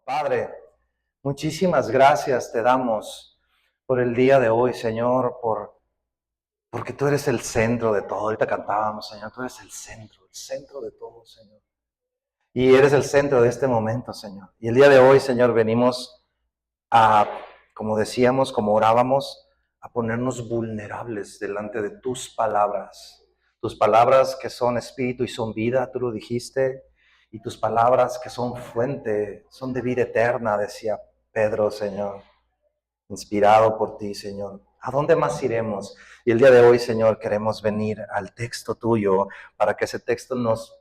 Padre, muchísimas gracias te damos por el día de hoy, Señor, porque tú eres el centro de todo. Ahorita cantábamos, Señor, tú eres el centro de todo, Señor. Y eres el centro de este momento, Señor. Y el día de hoy, Señor, venimos a, como decíamos, como orábamos, a ponernos vulnerables delante de tus palabras. Tus palabras que son espíritu y son vida, tú lo dijiste. Y tus palabras que son fuente, son de vida eterna, decía Pedro, Señor, inspirado por ti, Señor. ¿A dónde más iremos? Y el día de hoy, Señor, queremos venir al texto tuyo para que ese texto nos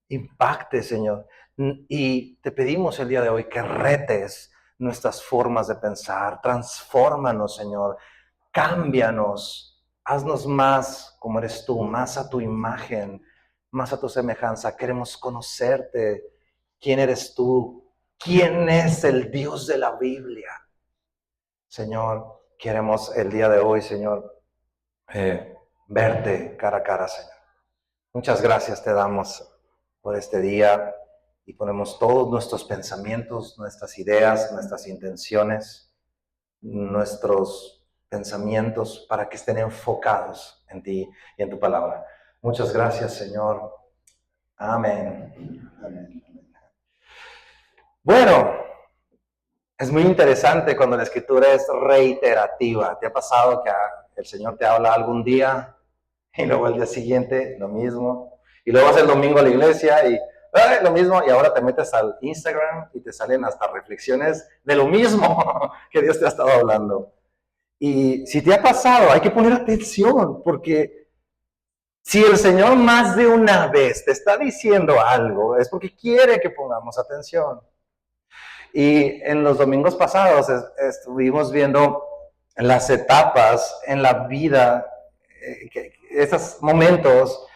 impacte, Señor. Y te pedimos el día de hoy que retes nuestras formas de pensar, transfórmanos, Señor, cámbianos, haznos más como eres tú, más a tu imagen, más a tu semejanza. Queremos conocerte, quién eres tú, quién es el Dios de la Biblia. Señor, queremos el día de hoy, Señor, verte cara a cara, Señor. Muchas gracias te damos por este día y ponemos todos nuestros pensamientos, nuestras ideas, nuestras intenciones, nuestros pensamientos para que estén enfocados en ti y en tu palabra. Muchas gracias, Señor. Amén. Amén. Bueno, es muy interesante cuando la escritura es reiterativa. ¿Te ha pasado que el Señor te habla algún día y luego el día siguiente lo mismo? Y luego vas el domingo a la iglesia y lo mismo, y ahora te metes al Instagram y te salen hasta reflexiones de lo mismo que Dios te ha estado hablando. Y si te ha pasado, hay que poner atención, porque si el Señor más de una vez te está diciendo algo, es porque quiere que pongamos atención. Y en los domingos pasados estuvimos viendo las etapas en la vida, esos momentos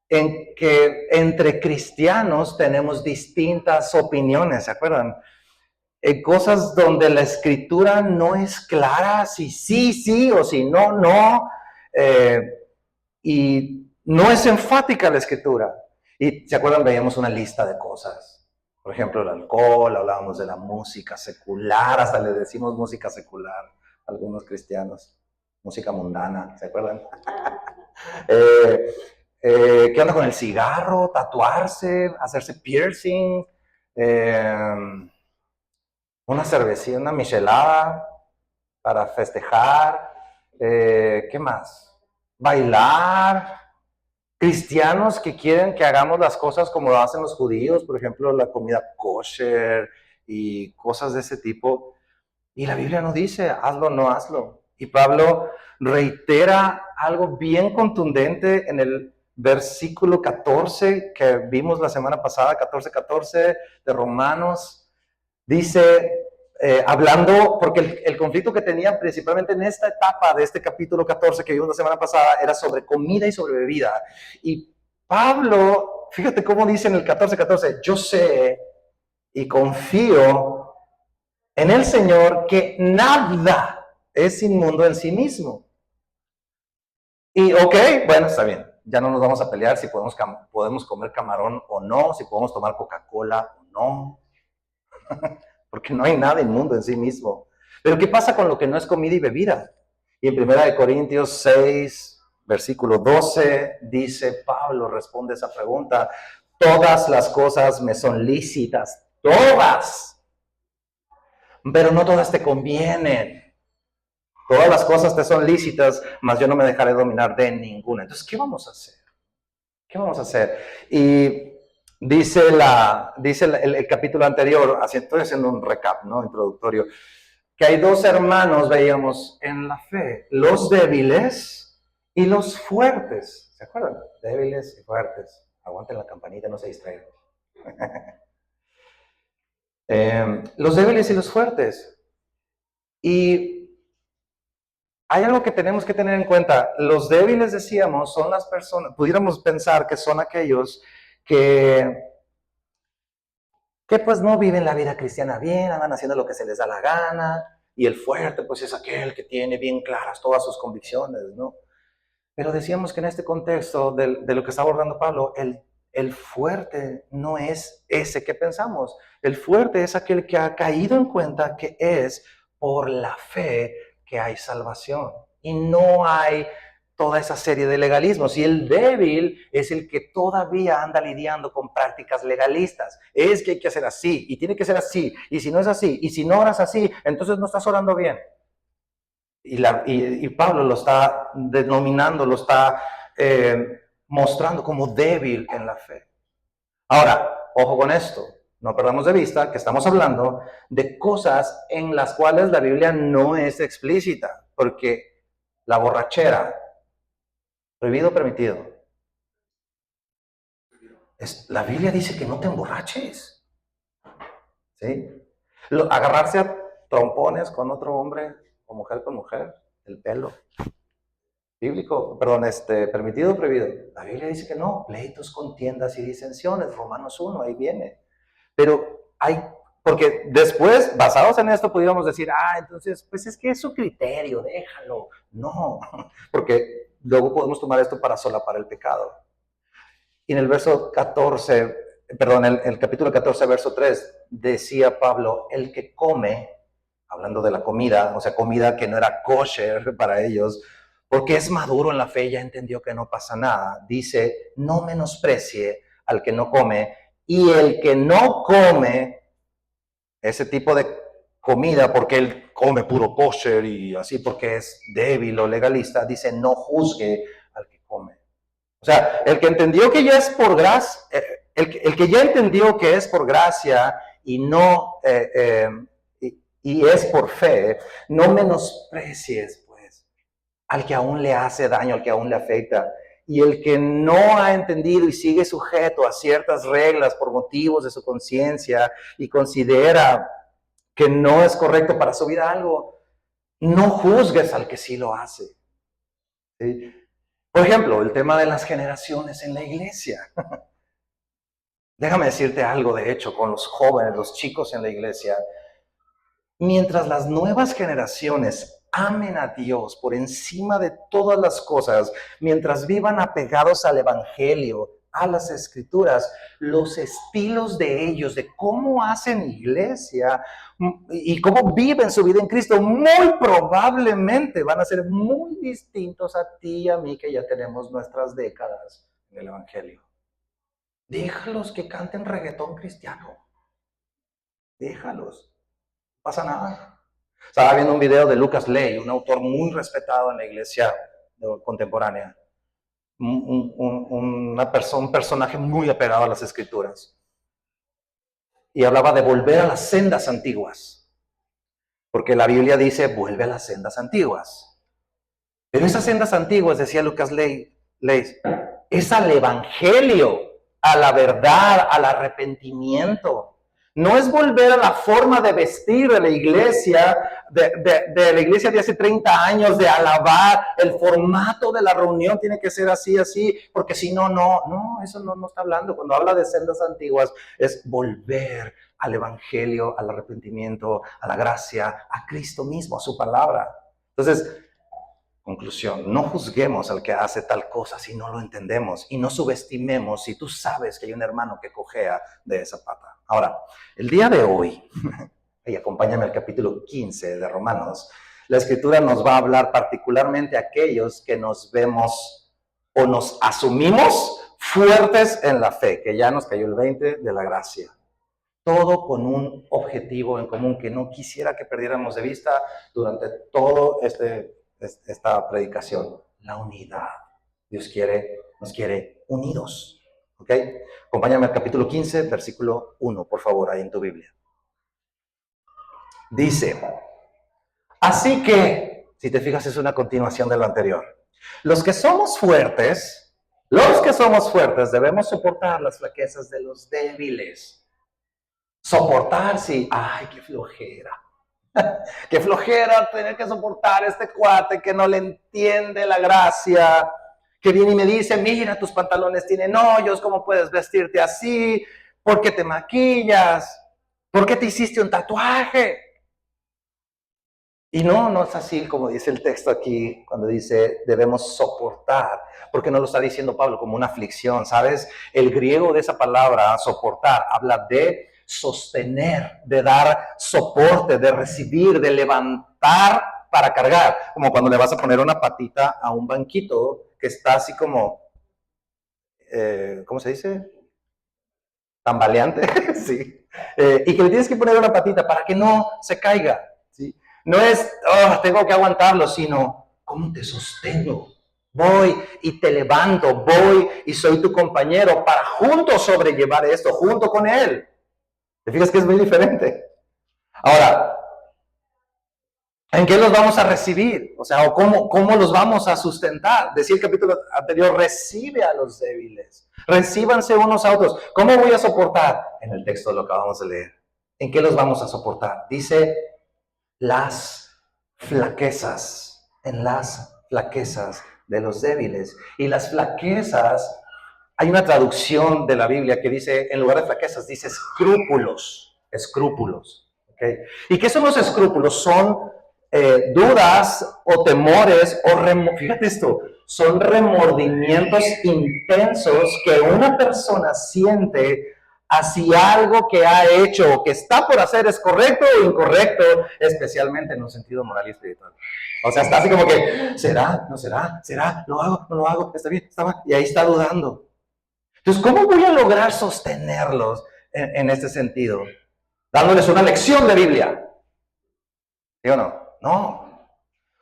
en que entre cristianos tenemos distintas opiniones, ¿se acuerdan? Cosas donde la escritura no es clara, si sí, sí, o si no, no, y no es enfática la escritura. Y ¿se acuerdan? Veíamos una lista de cosas. Por ejemplo, el alcohol, hablábamos de la música secular, hasta le decimos música secular a algunos cristianos, música mundana, ¿se acuerdan? ¿Qué onda con el cigarro? Tatuarse, hacerse piercing, una cervecita, una michelada para festejar, ¿qué más? Bailar, cristianos que quieren que hagamos las cosas como lo hacen los judíos, por ejemplo, la comida kosher y cosas de ese tipo. Y la Biblia no dice, hazlo o no hazlo. Y Pablo reitera algo bien contundente en el versículo 14 que vimos la semana pasada, 14:14 de Romanos. Dice, hablando, porque el conflicto que tenían principalmente en esta etapa de este capítulo 14 que vimos la semana pasada era sobre comida y sobre bebida. Y Pablo, fíjate cómo dice en el 14:14, yo sé y confío en el Señor que nada es inmundo en sí mismo. Y ok, bueno, está bien, ya no nos vamos a pelear si podemos comer camarón o no, si podemos tomar Coca-Cola o no, porque no hay nada inmundo en sí mismo. Pero ¿qué pasa con lo que no es comida y bebida? Y en 1 Corintios 6, versículo 12, dice Pablo, responde esa pregunta, todas las cosas me son lícitas, todas, pero no todas te convienen. Todas las cosas te son lícitas, mas yo no me dejaré dominar de ninguna. Entonces, ¿qué vamos a hacer? ¿Qué vamos a hacer? Y dice el capítulo anterior, estoy haciendo un recap, ¿no? Introductorio, que hay dos hermanos, veíamos, en la fe, los débiles y los fuertes. ¿Se acuerdan? Débiles y fuertes. Aguanten la campanita, no se distraigan. Los débiles y los fuertes. Y hay algo que tenemos que tener en cuenta. Los débiles, decíamos, son las personas, pudiéramos pensar que son aquellos que pues no viven la vida cristiana bien, andan haciendo lo que se les da la gana, y el fuerte pues es aquel que tiene bien claras todas sus convicciones, ¿no? Pero decíamos que en este contexto de lo que está abordando Pablo, el fuerte no es ese que pensamos. El fuerte es aquel que ha caído en cuenta que es por la fe que hay salvación. Y no hay toda esa serie de legalismos. Y el débil es el que todavía anda lidiando con prácticas legalistas. Es que hay que hacer así, y tiene que ser así, y si no es así, y si no oras así, entonces no estás orando bien. Y Pablo lo está denominando, lo está mostrando como débil en la fe. Ahora, ojo con esto, no perdamos de vista que estamos hablando de cosas en las cuales la Biblia no es explícita, porque la borrachera, prohibido, permitido, la Biblia dice que no te emborraches, ¿sí? Agarrarse a trompones con otro hombre o mujer con mujer, el pelo, bíblico, perdón, permitido o prohibido. La Biblia dice que no, pleitos, contiendas y disensiones, Romanos 1, ahí viene. Pero hay, porque después, basados en esto, podríamos decir, entonces, pues es que es su criterio, déjalo. No, porque luego podemos tomar esto para solapar el pecado. Y en el verso 14, perdón, el capítulo 14, verso 3, decía Pablo, el que come, hablando de la comida, o sea, comida que no era kosher para ellos, porque es maduro en la fe, ya entendió que no pasa nada. Dice, no menosprecie al que no come, y el que no come ese tipo de comida, porque él come puro kosher y así porque es débil o legalista, dice, no juzgue al que come. O sea, el que entendió que ya es por gracia, el que ya entendió que es por gracia y no y es por fe, no menosprecies pues al que aún le hace daño, al que aún le afecta. Y el que no ha entendido y sigue sujeto a ciertas reglas por motivos de su conciencia y considera que no es correcto para su vida algo, no juzgues al que sí lo hace. ¿Sí? Por ejemplo, el tema de las generaciones en la iglesia. Déjame decirte algo, de hecho, con los jóvenes, los chicos en la iglesia. Mientras las nuevas generaciones amen a Dios por encima de todas las cosas, mientras vivan apegados al Evangelio, a las Escrituras, los estilos de ellos, de cómo hacen iglesia y cómo viven su vida en Cristo, muy probablemente van a ser muy distintos a ti y a mí, que ya tenemos nuestras décadas en el Evangelio. Déjalos que canten reggaetón cristiano. Déjalos. No pasa nada. Estaba viendo un video de Lucas Ley, un autor muy respetado en la iglesia contemporánea. Un personaje muy apegado a las escrituras. Y hablaba de volver a las sendas antiguas. Porque la Biblia dice, vuelve a las sendas antiguas. Pero esas sendas antiguas, decía Lucas Ley, es al evangelio, a la verdad, al arrepentimiento. No es volver a la forma de vestir de la iglesia, de la iglesia de hace 30 años, de alabar. El formato de la reunión tiene que ser así, porque si no, eso no está hablando. Cuando habla de sendas antiguas, es volver al evangelio, al arrepentimiento, a la gracia, a Cristo mismo, a su palabra. Entonces, conclusión, no juzguemos al que hace tal cosa si no lo entendemos, y no subestimemos si tú sabes que hay un hermano que cojea de esa pata. Ahora, el día de hoy, y acompáñame al capítulo 15 de Romanos, la Escritura nos va a hablar particularmente a aquellos que nos vemos o nos asumimos fuertes en la fe, que ya nos cayó el 20 de la gracia. Todo con un objetivo en común que no quisiera que perdiéramos de vista durante todo esta predicación: la unidad. Dios nos quiere unidos. ¿Ok? Acompáñame al capítulo 15, versículo 1, por favor, ahí en tu Biblia. Dice, así que, si te fijas, es una continuación de lo anterior. Los que somos fuertes debemos soportar las flaquezas de los débiles. Soportar, sí. Ay, qué flojera. Qué flojera tener que soportar a este cuate que no le entiende la gracia, que viene y me dice, mira, tus pantalones tienen hoyos, ¿cómo puedes vestirte así? ¿Por qué te maquillas? ¿Por qué te hiciste un tatuaje? Y no es así como dice el texto aquí, cuando dice debemos soportar, porque no lo está diciendo Pablo como una aflicción, ¿sabes? El griego de esa palabra, soportar, habla de sostener, de dar soporte, de recibir, de levantar para cargar, como cuando le vas a poner una patita a un banquito que está así como, ¿cómo se dice? Tambaleante, sí. Y que le tienes que poner una patita para que no se caiga, ¿sí? No es, oh, tengo que aguantarlo, sino, ¿cómo te sostengo? Voy y te levanto, voy y soy tu compañero para juntos sobrellevar esto, junto con él. ¿Te fijas que es muy diferente? Ahora, ¿en qué los vamos a recibir? O sea, ¿cómo los vamos a sustentar? Decía el capítulo anterior, recibe a los débiles. Recíbanse unos a otros. ¿Cómo voy a soportar? En el texto lo acabamos de leer. ¿En qué los vamos a soportar? Dice, las flaquezas, en las flaquezas de los débiles. Y las flaquezas, hay una traducción de la Biblia que dice, en lugar de flaquezas, dice escrúpulos, escrúpulos. ¿Okay? ¿Y qué son los escrúpulos? Son dudas o temores, fíjate esto, son remordimientos intensos que una persona siente hacia algo que ha hecho o que está por hacer, es correcto o incorrecto, especialmente en un sentido moral y espiritual. O sea, está así como que, ¿será? ¿No será? ¿Será? ¿Lo hago? ¿No lo hago? ¿Está bien? ¿Está mal? Y ahí está dudando. Entonces, ¿cómo voy a lograr sostenerlos en este sentido? Dándoles una lección de Biblia. ¿Sí o no? No.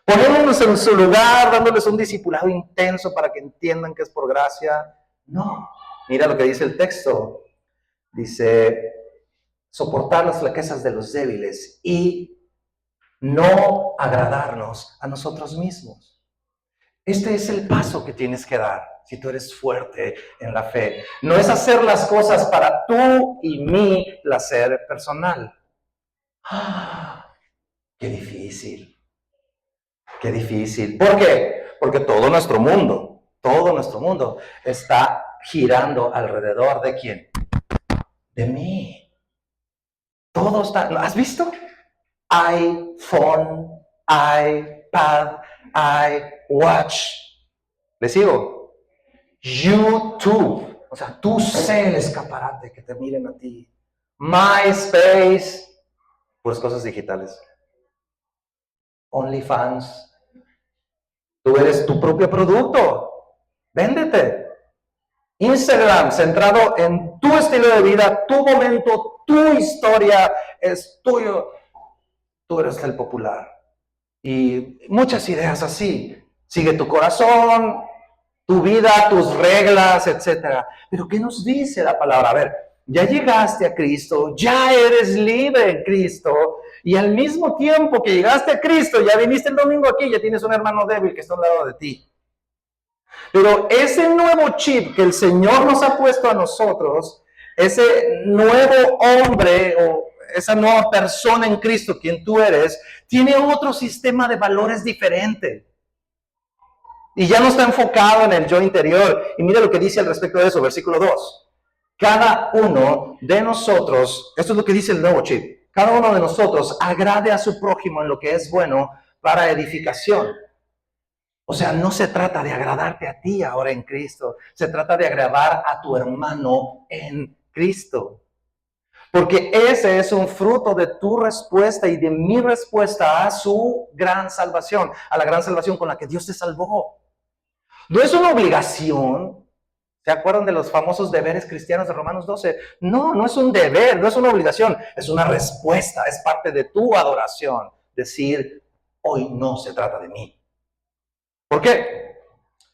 Poniéndolos en su lugar, dándoles un discipulado intenso para que entiendan que es por gracia. No. Mira lo que dice el texto. Dice, soportar las flaquezas de los débiles y no agradarnos a nosotros mismos. Este es el paso que tienes que dar si tú eres fuerte en la fe. No es hacer las cosas para tú y mi placer personal. ¡Ah! ¡Qué difícil! ¡Qué difícil! ¿Por qué? Porque todo nuestro mundo está girando alrededor de ¿quién? De mí. Todo está... ¿Has visto? iPhone, iPad, iWatch. ¿Le sigo? YouTube. O sea, tú sé el escaparate que te miren a ti. MySpace. Pues cosas digitales. OnlyFans. Tú eres tu propio producto. Véndete. Instagram, centrado en tu estilo de vida, tu momento, tu historia, es tuyo. Tú eres el popular. Y muchas ideas así. Sigue tu corazón, tu vida, tus reglas, etc. Pero ¿qué nos dice la palabra? A ver, ya llegaste a Cristo, ya eres libre en Cristo, y al mismo tiempo que llegaste a Cristo, ya viniste el domingo aquí, ya tienes un hermano débil que está al lado de ti. Pero ese nuevo chip que el Señor nos ha puesto a nosotros, ese nuevo hombre o esa nueva persona en Cristo, quien tú eres, tiene otro sistema de valores diferente. Y ya no está enfocado en el yo interior. Y mira lo que dice al respecto de eso, versículo 2. Cada uno de nosotros, esto es lo que dice el nuevo chip, cada uno de nosotros agrade a su prójimo en lo que es bueno para edificación. O sea, no se trata de agradarte a ti ahora en Cristo, se trata de agradar a tu hermano en Cristo. Porque ese es un fruto de tu respuesta y de mi respuesta a su gran salvación, a la gran salvación con la que Dios te salvó. No es una obligación. ¿Se acuerdan de los famosos deberes cristianos de Romanos 12? No, no es un deber, no es una obligación, es una respuesta, es parte de tu adoración. Decir, hoy no se trata de mí. ¿Por qué?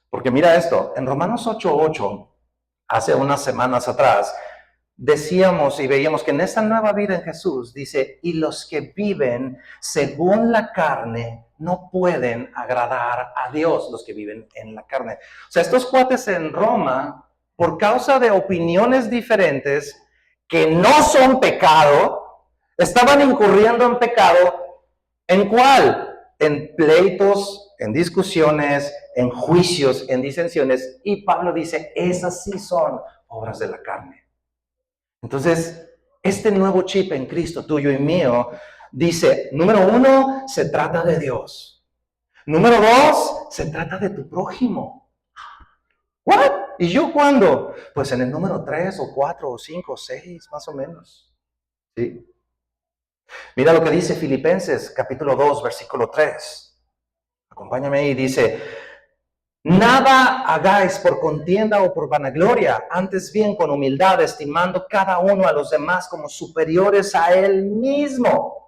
Porque mira esto, en Romanos 8:8, hace unas semanas atrás, decíamos y veíamos que en esta nueva vida en Jesús, dice, y los que viven según la carne no pueden agradar a Dios, los que viven en la carne. O sea, estos cuates en Roma, por causa de opiniones diferentes, que no son pecado, estaban incurriendo en pecado. ¿En cuál? En pleitos, en discusiones, en juicios, en disensiones. Y Pablo dice, esas sí son obras de la carne. Entonces, este nuevo chip en Cristo, tuyo y mío, Dice, número 1, se trata de Dios. Número 2, se trata de tu prójimo. ¿What? ¿Y yo cuándo? Pues en el número 3 o 4 o 5 o 6, más o menos. ¿Sí? Mira lo que dice Filipenses, capítulo 2, versículo 3. Acompáñame ahí, dice, nada hagáis por contienda o por vanagloria, antes bien con humildad, estimando cada uno a los demás como superiores a él mismo.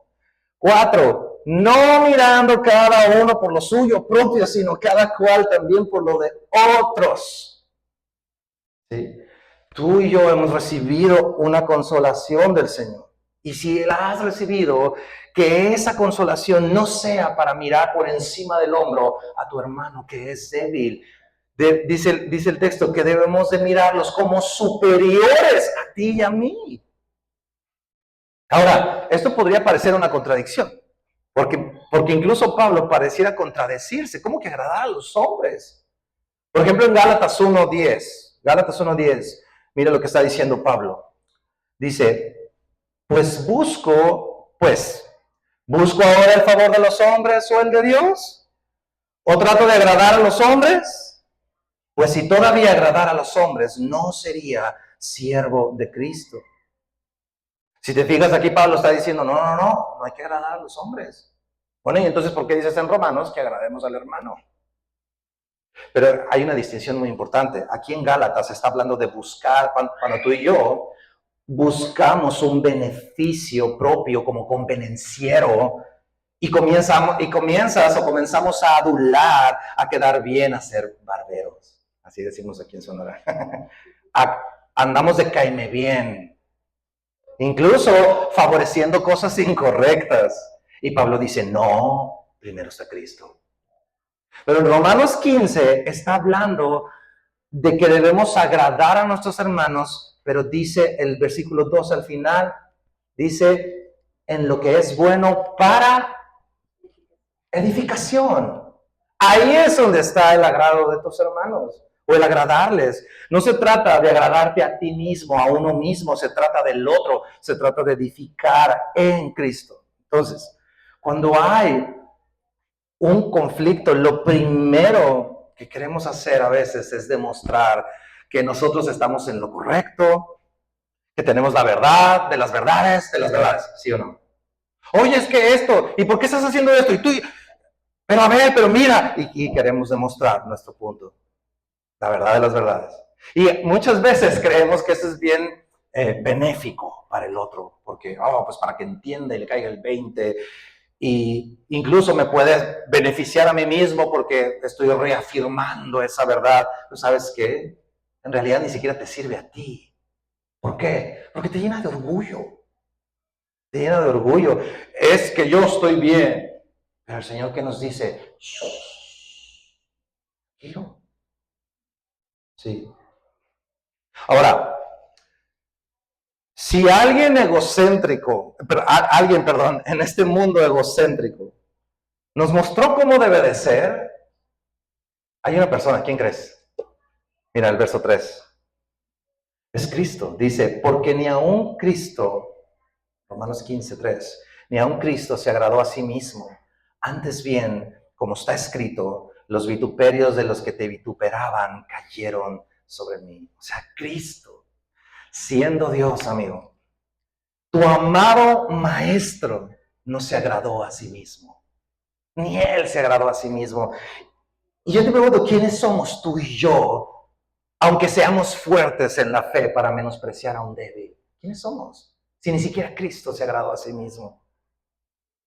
4, no mirando cada uno por lo suyo propio, sino cada cual también por lo de otros. ¿Sí? Tú y yo hemos recibido una consolación del Señor. Y si la has recibido, que esa consolación no sea para mirar por encima del hombro a tu hermano que es débil. Dice el texto que debemos de mirarlos como superiores a ti y a mí. Ahora, esto podría parecer una contradicción, porque incluso Pablo pareciera contradecirse. ¿Cómo que agradar a los hombres? Por ejemplo, en Gálatas 1:10, mira lo que está diciendo Pablo. Dice, busco ahora el favor de los hombres o el de Dios, o trato de agradar a los hombres. Pues si todavía agradara a los hombres, no sería siervo de Cristo. Si te fijas aquí, Pablo está diciendo, no hay que agradar a los hombres. Bueno, y entonces, ¿por qué dices en Romanos que agrademos al hermano? Pero hay una distinción muy importante. Aquí en Gálatas se está hablando de buscar, cuando tú y yo buscamos un beneficio propio como convenenciero y comenzamos a adular, a quedar bien, a ser barberos. Así decimos aquí en Sonora. Andamos de caime bien. Incluso favoreciendo cosas incorrectas. Y Pablo dice, no, primero está Cristo. Pero en Romanos 15 está hablando de que debemos agradar a nuestros hermanos, pero dice el versículo 2 al final, dice, en lo que es bueno para edificación. Ahí es donde está el agrado de tus hermanos, o el agradarles. No se trata de agradarte a ti mismo, a uno mismo, se trata del otro, se trata de edificar en Cristo. Entonces, cuando hay un conflicto, lo primero que queremos hacer a veces es demostrar que nosotros estamos en lo correcto, que tenemos la verdad de las verdades, ¿sí o no? Oye, es que esto, ¿y por qué estás haciendo esto? Y tú, pero a ver, pero mira, y queremos demostrar nuestro punto, la verdad de las verdades. Y muchas veces creemos que eso es bien benéfico para el otro, porque, pues para que entienda y le caiga el 20, y incluso me puede beneficiar a mí mismo porque estoy reafirmando esa verdad. ¿Tú sabes qué? En realidad ni siquiera te sirve a ti. ¿Por qué? Porque te llena de orgullo. Te llena de orgullo. Es que yo estoy bien. Pero el Señor que nos dice, tranquilo. Sí. Ahora, si alguien en este mundo egocéntrico, nos mostró cómo debe de ser, hay una persona, ¿quién crees? Mira el verso 3. Es Cristo. Dice, porque ni aun Cristo, Romanos 15:3, ni aun Cristo se agradó a sí mismo. Antes bien, como está escrito, los vituperios de los que te vituperaban cayeron sobre mí. O sea, Cristo, siendo Dios, amigo, tu amado Maestro no se agradó a sí mismo. Ni Él se agradó a sí mismo. Y yo te pregunto, ¿quiénes somos tú y yo, aunque seamos fuertes en la fe, para menospreciar a un débil? ¿Quiénes somos? Si ni siquiera Cristo se agradó a sí mismo.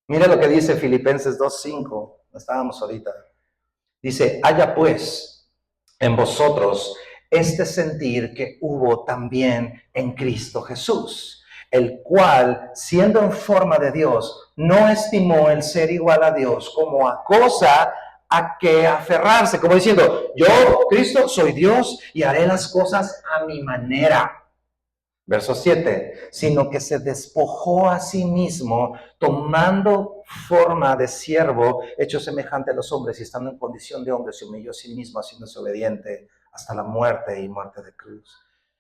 Mira lo que dice Filipenses 2:5, estábamos ahorita. Dice, haya pues en vosotros este sentir que hubo también en Cristo Jesús, el cual, siendo en forma de Dios, no estimó el ser igual a Dios como a cosa a que aferrarse, como diciendo, yo, Cristo, soy Dios y haré las cosas a mi manera. Verso 7, sino que se despojó a sí mismo, tomando forma de siervo, hecho semejante a los hombres, y estando en condición de hombre, se humilló a sí mismo, haciéndose obediente hasta la muerte y muerte de cruz.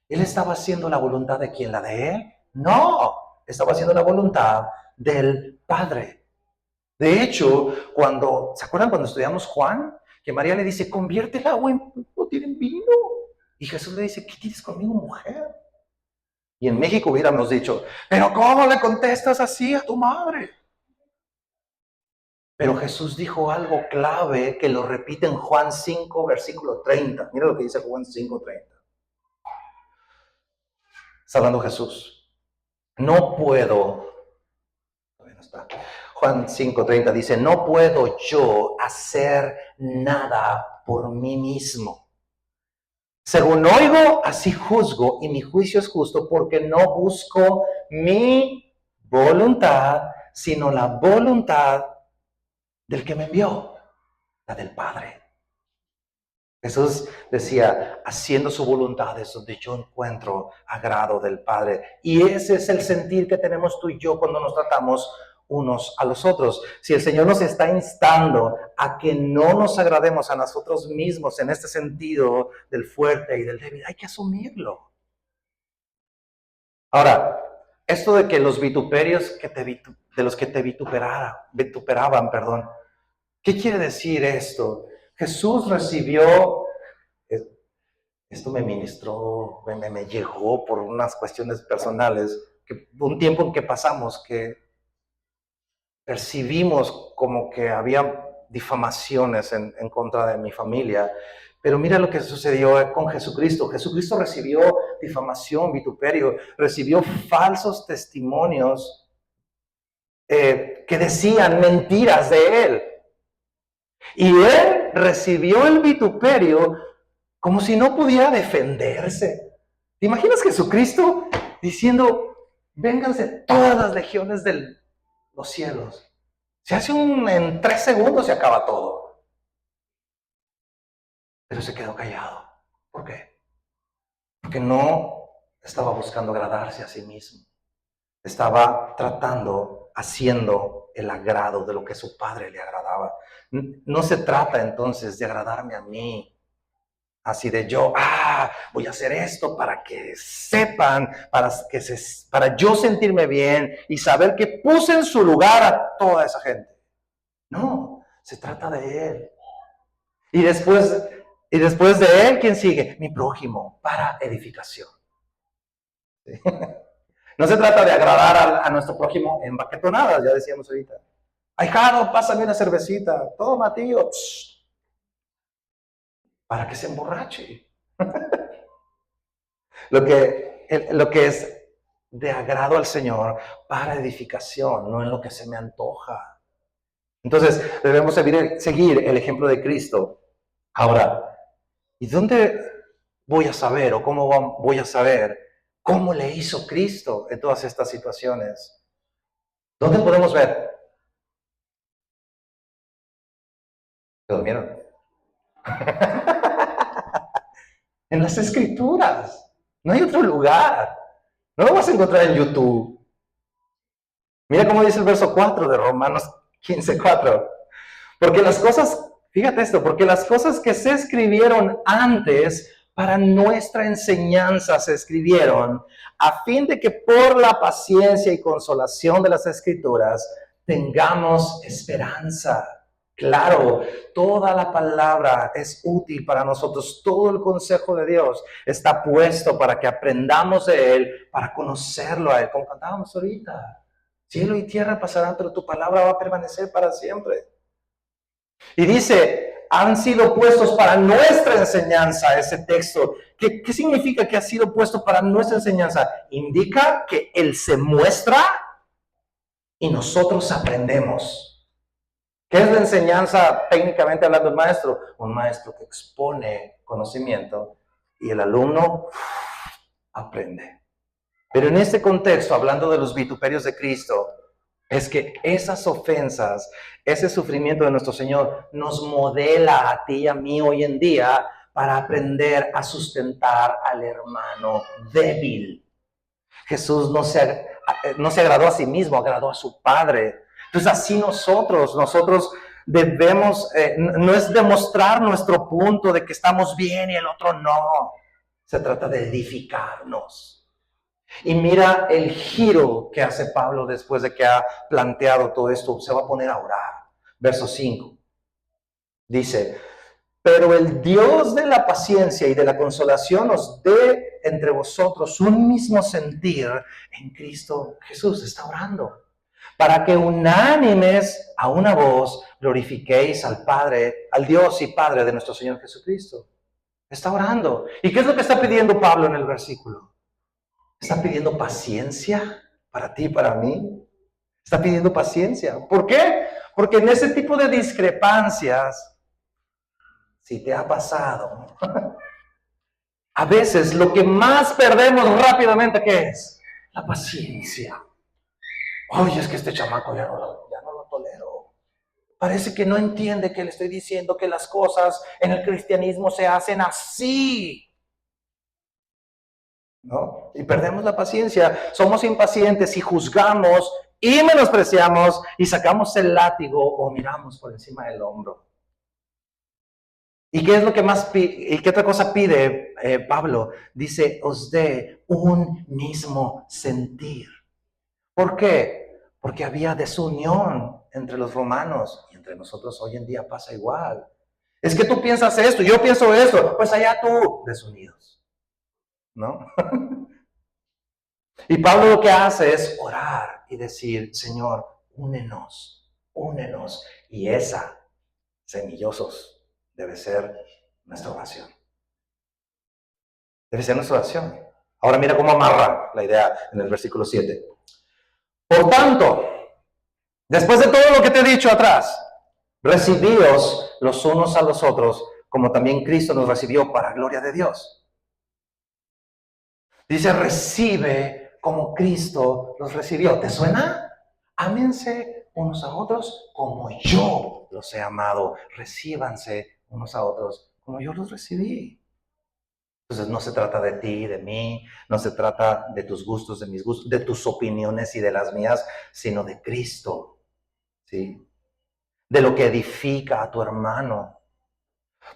¿Él estaba haciendo la voluntad de quién? ¿La de él? No, estaba haciendo la voluntad del Padre. De hecho, ¿se acuerdan cuando estudiamos Juan? Que María le dice, convierte el agua en vino. Y Jesús le dice, ¿qué tienes conmigo, mujer? Y en México hubiéramos dicho, pero ¿cómo le contestas así a tu madre? Pero Jesús dijo algo clave que lo repite en Juan 5, versículo 30. Mira lo que dice Juan 5, 30. Está hablando Jesús. No puedo, todavía no está. Juan 5, 30 dice, no puedo yo hacer nada por mí mismo. Según oigo, así juzgo, y mi juicio es justo, porque no busco mi voluntad, sino la voluntad del que me envió, la del Padre. Jesús decía, haciendo su voluntad es donde yo encuentro agrado del Padre. Y ese es el sentir que tenemos tú y yo cuando nos tratamos unos a los otros. Si el Señor nos está instando a que no nos agrademos a nosotros mismos en este sentido del fuerte y del débil, hay que asumirlo. Ahora, esto de que los vituperios de los que te vituperaban, ¿qué quiere decir esto? Jesús recibió, esto me ministró, me llegó por unas cuestiones personales, que un tiempo en que pasamos, que percibimos como que había difamaciones en contra de mi familia. Pero mira lo que sucedió con Jesucristo. Jesucristo recibió difamación, vituperio, recibió falsos testimonios que decían mentiras de él. Y él recibió el vituperio como si no pudiera defenderse. ¿Te imaginas Jesucristo diciendo, vénganse todas las legiones de los cielos? Se hace en 3 segundos se acaba todo. Pero se quedó callado. ¿Por qué? Porque no estaba buscando agradarse a sí mismo. Estaba haciendo el agrado de lo que su Padre le agradaba. No se trata entonces de agradarme a mí, así de yo, voy a hacer esto para que sepan, para yo sentirme bien y saber que puse en su lugar a toda esa gente. No, se trata de Él. Y después de Él, ¿quién sigue? Mi prójimo, para edificación. ¿Sí? No se trata de agradar a nuestro prójimo en baquetonadas, ya decíamos ahorita. Ay, Jaro, pásame una cervecita. Toma, tío. Psh. Para que se emborrache. Lo que es de agrado al Señor para edificación, no en lo que se me antoja. Entonces, debemos seguir el ejemplo de Cristo. Ahora, ¿y dónde voy a saber o cómo voy a saber cómo le hizo Cristo en todas estas situaciones? ¿Dónde podemos ver? ¿Se durmieron? En las Escrituras. No hay otro lugar. No lo vas a encontrar en YouTube. Mira cómo dice el verso 4 de Romanos 15:4. Porque las cosas, fíjate esto, porque las cosas que se escribieron antes para nuestra enseñanza se escribieron a fin de que por la paciencia y consolación de las Escrituras tengamos esperanza. Claro, toda la palabra es útil para nosotros. Todo el consejo de Dios está puesto para que aprendamos de Él, para conocerlo a Él, como cantábamos ahorita. Cielo y tierra pasarán, pero tu palabra va a permanecer para siempre. Y dice, han sido puestos para nuestra enseñanza ese texto. ¿Qué significa que ha sido puesto para nuestra enseñanza? Indica que Él se muestra y nosotros aprendemos. ¿Qué es la enseñanza técnicamente hablando del maestro? Un maestro que expone conocimiento y el alumno aprende. Pero en este contexto, hablando de los vituperios de Cristo, es que esas ofensas, ese sufrimiento de nuestro Señor nos modela a ti y a mí hoy en día para aprender a sustentar al hermano débil. Jesús no se agradó a sí mismo, agradó a su Padre. Entonces así nosotros debemos, no es demostrar nuestro punto de que estamos bien y el otro no. Se trata de edificarnos. Y mira el giro que hace Pablo después de que ha planteado todo esto. Se va a poner a orar. Verso 5. Dice, pero el Dios de la paciencia y de la consolación os dé entre vosotros un mismo sentir en Cristo Jesús. Está orando. Para que unánimes a una voz glorifiquéis al Padre, al Dios y Padre de nuestro Señor Jesucristo. Está orando. ¿Y qué es lo que está pidiendo Pablo en el versículo? Está pidiendo paciencia para ti y para mí. Está pidiendo paciencia. ¿Por qué? Porque en ese tipo de discrepancias, si te ha pasado, a veces lo que más perdemos rápidamente, ¿qué es? La paciencia. Oye, es que este chamaco ya no lo tolero. Parece que no entiende que le estoy diciendo que las cosas en el cristianismo se hacen así. ¿No? Y perdemos la paciencia. Somos impacientes y juzgamos y menospreciamos y sacamos el látigo o miramos por encima del hombro. ¿Y qué es lo que más pide? ¿Y qué otra cosa pide Pablo? Dice, os dé un mismo sentir. ¿Por qué? Porque había desunión entre los romanos y entre nosotros hoy en día pasa igual. Es que tú piensas esto, yo pienso esto, pues allá tú, desunidos. ¿No? Y Pablo lo que hace es orar y decir, Señor, únenos. Y esa, semillosos, debe ser nuestra oración. Debe ser nuestra oración. Ahora mira cómo amarra la idea en el versículo 7. Por tanto, después de todo lo que te he dicho atrás, recibíos los unos a los otros, como también Cristo nos recibió para gloria de Dios. Dice, recibe como Cristo los recibió. ¿Te suena? Ámense unos a otros como yo los he amado. Recíbanse unos a otros como yo los recibí. Entonces no se trata de ti, de mí, no se trata de tus gustos, de mis gustos, de tus opiniones y de las mías, sino de Cristo, ¿sí? De lo que edifica a tu hermano.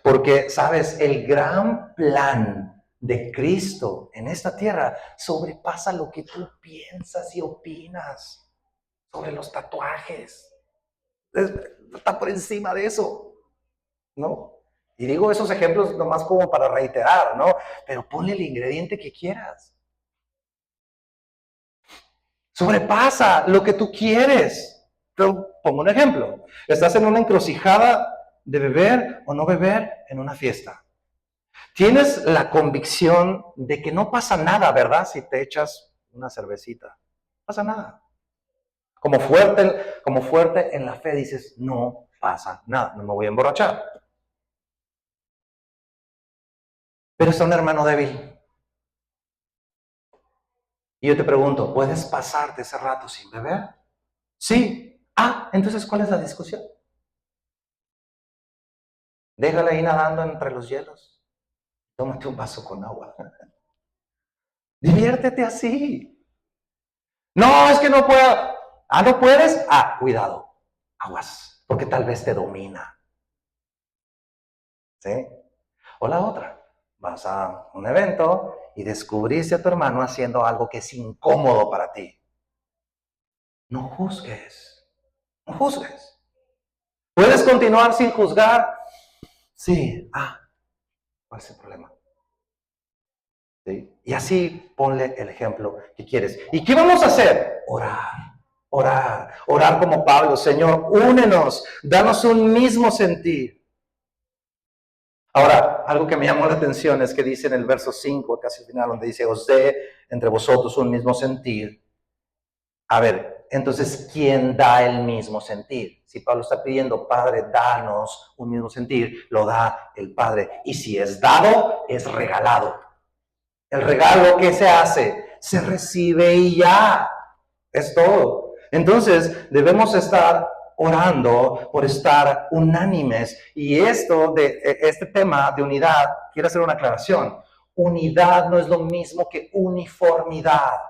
Porque, ¿sabes? El gran plan de Cristo en esta tierra sobrepasa lo que tú piensas y opinas sobre los tatuajes. Está por encima de eso, ¿no? Y digo esos ejemplos nomás como para reiterar, ¿no? Pero ponle el ingrediente que quieras. Sobrepasa lo que tú quieres. Te pongo un ejemplo. Estás en una encrucijada de beber o no beber en una fiesta. Tienes la convicción de que no pasa nada, ¿verdad? Si te echas una cervecita. No pasa nada. Como fuerte en la fe dices, no pasa nada, no me voy a emborrachar. Pero está un hermano débil. Y yo te pregunto, ¿puedes pasarte ese rato sin beber? Sí. Entonces, ¿cuál es la discusión? Déjala ahí nadando entre los hielos. Tómate un vaso con agua. Diviértete así. No, es que no puedo. ¿No puedes? Cuidado. Aguas, porque tal vez te domina. ¿Sí? O la otra. Vas a un evento y descubriste a tu hermano haciendo algo que es incómodo para ti. No juzgues. No juzgues. ¿Puedes continuar sin juzgar? Sí. ¿Cuál es el problema? ¿Sí? Y así ponle el ejemplo que quieres. ¿Y qué vamos a hacer? Orar como Pablo. Señor, únenos, danos un mismo sentir. Ahora, algo que me llamó la atención es que dice en el verso 5, casi al final, donde dice, os dé entre vosotros un mismo sentir. A ver, entonces, ¿quién da el mismo sentir? Si Pablo está pidiendo, Padre, danos un mismo sentir, lo da el Padre. Y si es dado, es regalado. El regalo que se hace, se recibe y ya. Es todo. Entonces, debemos estar orando por estar unánimes. Y este tema de unidad, quiero hacer una aclaración. Unidad no es lo mismo que uniformidad.